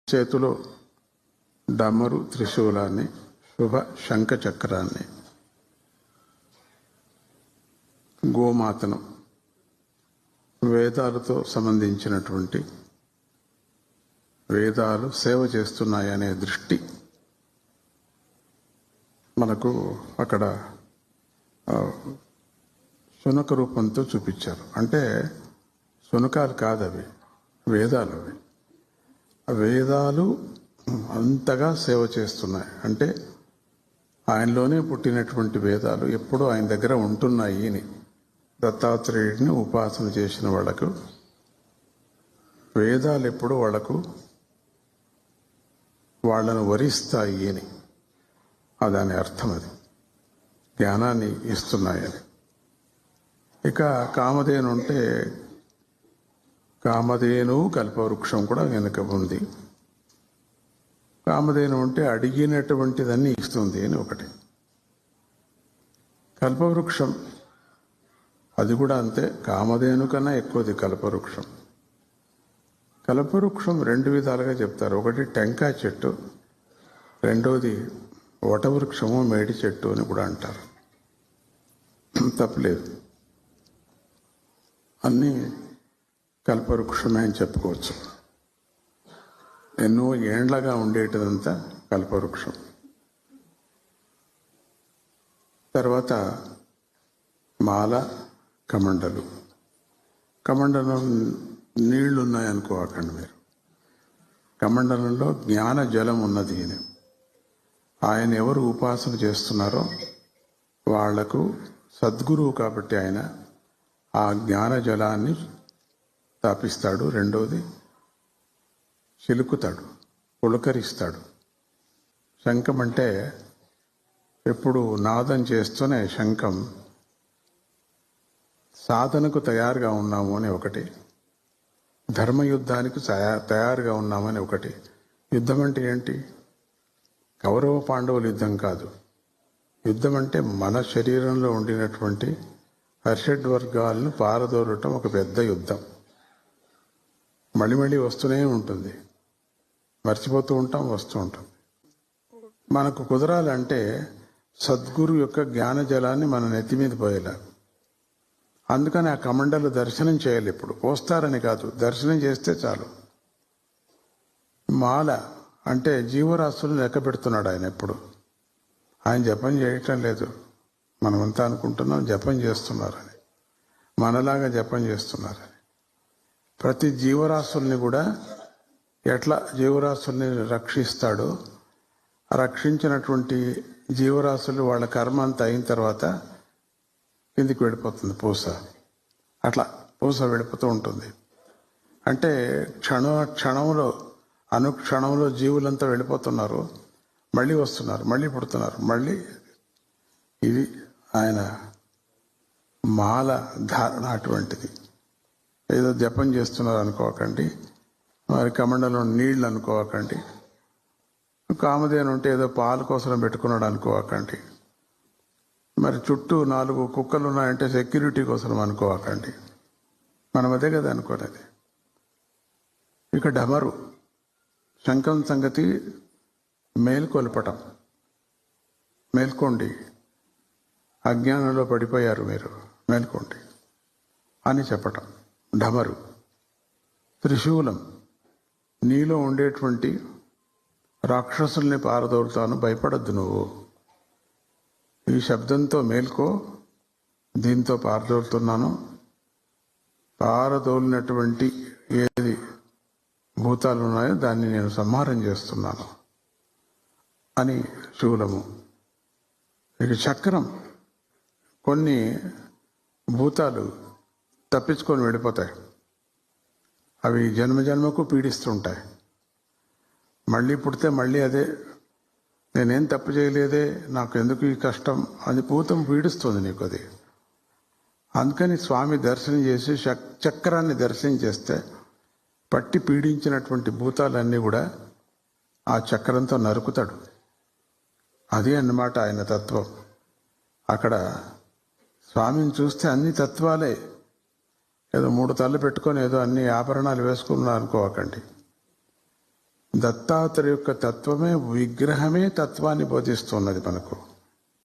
చేతిలో డమరు త్రిశూలాన్ని, శుభ శంఖ చక్రాన్ని, గోమాతను, వేదాలతో సంబంధించినటువంటి వేదాలు సేవ చేస్తున్నాయనే దృష్టి మనకు అక్కడ శునక రూపంతో చూపించారు. అంటే శునకాలు కాదు, అవి వేదాలు. అవి వేదాలు అంతగా సేవ చేస్తున్నాయి. అంటే ఆయనలోనే పుట్టినటువంటి వేదాలు ఎప్పుడూ ఆయన దగ్గర ఉంటున్నాయి అని దత్తాత్రేయుడిని ఉపాసన చేసిన వాళ్ళకు వేదాలు ఎప్పుడు వాళ్ళను వరిస్తాయి అని దాని అర్థం. అది జ్ఞానాన్ని ఇస్తున్నాయని. ఇక కామధేను ఉంటే కామధేను కల్పవృక్షం కూడా వెనుక ఉంది. కామధేను ఉంటే అడిగినటువంటిదన్నీ ఇస్తుంది అని ఒకటి. కల్పవృక్షం అది కూడా అంతే, కామధేను కన్నా ఎక్కువది కల్పవృక్షం. కల్పవృక్షం రెండు విధాలుగా చెప్తారు. ఒకటి టెంకాయ చెట్టు, రెండోది వటవృక్షము, మేడి చెట్టు అని కూడా అంటారు. తప్పలేదు, అన్నీ కల్పవృక్షమే అని చెప్పుకోవచ్చు. ఎన్నో ఏండ్లగా ఉండేటిదంతా కల్పవృక్షం. తర్వాత మాల, కమండలు. కమండలం నీళ్లు ఉన్నాయనుకోకండి మీరు. కమండలంలో జ్ఞాన జలం ఉన్నది అని ఆయన ఎవరు ఉపాసన చేస్తున్నారో వాళ్లకు సద్గురువు కాబట్టి ఆయన ఆ జ్ఞాన జలాన్ని తాపిస్తాడు. రెండోది చిలుకుతాడు, పులకరిస్తాడు. శంఖం అంటే ఎప్పుడు నాదం చేస్తూనే శంఖం సాధనకు తయారుగా ఉన్నాము అని ఒకటి, ధర్మయుద్ధానికి తయారుగా ఉన్నామని ఒకటి. యుద్ధం అంటే ఏంటి? కౌరవ పాండవుల యుద్ధం కాదు. యుద్ధం అంటే మన శరీరంలో ఉండినటువంటి హర్షడ్ వర్గాలను పారదోలటం ఒక పెద్ద యుద్ధం. మళ్ళీ వస్తూనే ఉంటుంది, మర్చిపోతూ ఉంటాం, వస్తూ ఉంటుంది. మనకు కుదరాలంటే సద్గురు యొక్క జ్ఞాన జలాన్ని మన నెత్తి మీద పోయేలా. అందుకని ఆ కమండలు దర్శనం చేయాలి. ఇప్పుడు పోస్తారని కాదు, దర్శనం చేస్తే చాలు. మాల అంటే జీవరాశులను లెక్క పెడుతున్నాడు ఆయన. ఎప్పుడు ఆయన జపం చేయటం లేదు. మనమంతా అనుకుంటున్నాం జపం చేస్తున్నారని, మనలాగా జపం చేస్తున్నారని. ప్రతి జీవరాశుల్ని కూడా ఎట్లా జీవరాశుల్ని రక్షిస్తాడో, రక్షించినటువంటి జీవరాశులు వాళ్ళ కర్మ అంతా అయిన తర్వాత కిందికి వెళ్ళిపోతుంది పూస. అట్లా పూస వెళ్ళిపోతూ ఉంటుంది. అంటే క్షణంలో అనుక్షణంలో జీవులంతా వెళ్ళిపోతున్నారు, మళ్ళీ వస్తున్నారు, మళ్ళీ పుడుతున్నారు, మళ్ళీ. ఇది ఆయన మాల ధారణ అటువంటిది. ఏదో జపం చేస్తున్నారు అనుకోకండి, మరి కమండలో నీళ్లు అనుకోకండి. కామధేను ఉంటే ఏదో పాలు కోసం పెట్టుకున్నాడు అనుకోకండి. మరి చుట్టూ 4 కుక్కలు ఉన్నాయంటే సెక్యూరిటీ కోసం అనుకోకండి. మనం అదే కదా అనుకోలేదు. ఇక డమరు, శంఖం సంగతి మేల్కొల్పటం. మేల్కోండి, అజ్ఞానంలో పడిపోయారు మీరు, మేల్కోండి అని చెప్పటం డమరు. త్రిశూలం, నీలో ఉండేటువంటి రాక్షసుల్ని పారదోలుతాను, భయపడద్దు నువ్వు. ఈ శబ్దంతో మేల్కో, దీంతో పారదోలుతున్నాను. పారదోలినటువంటి ఏది భూతాలు ఉన్నాయో దాన్ని నేను సంహారం చేస్తున్నాను అని శూలము. ఇక చక్రం, కొన్ని భూతాలు తప్పించుకొని వెళ్ళిపోతాయి. అవి జన్మకు పీడిస్తుంటాయి. మళ్ళీ పుడితే మళ్ళీ అదే, నేనేం తప్పు చేయలేదే, నాకు ఎందుకు ఈ కష్టం అని భూతం పీడిస్తుంది నీకు. అది అందుకని స్వామి దర్శనం చేసి చక్రాన్ని దర్శనం చేస్తే పట్టి పీడించినటువంటి భూతాలన్నీ కూడా ఆ చక్రంతో నరుకుతాడు. అది అన్నమాట ఆయన తత్వం. అక్కడ స్వామిని చూస్తే అన్ని తత్వాలే. ఏదో 3 తలలు పెట్టుకొని ఏదో అన్ని ఆభరణాలు వేసుకున్నా అనుకోకండి. దత్తాత్రేయ యొక్క తత్వమే, విగ్రహమే తత్వాన్ని బోధిస్తున్నది మనకు.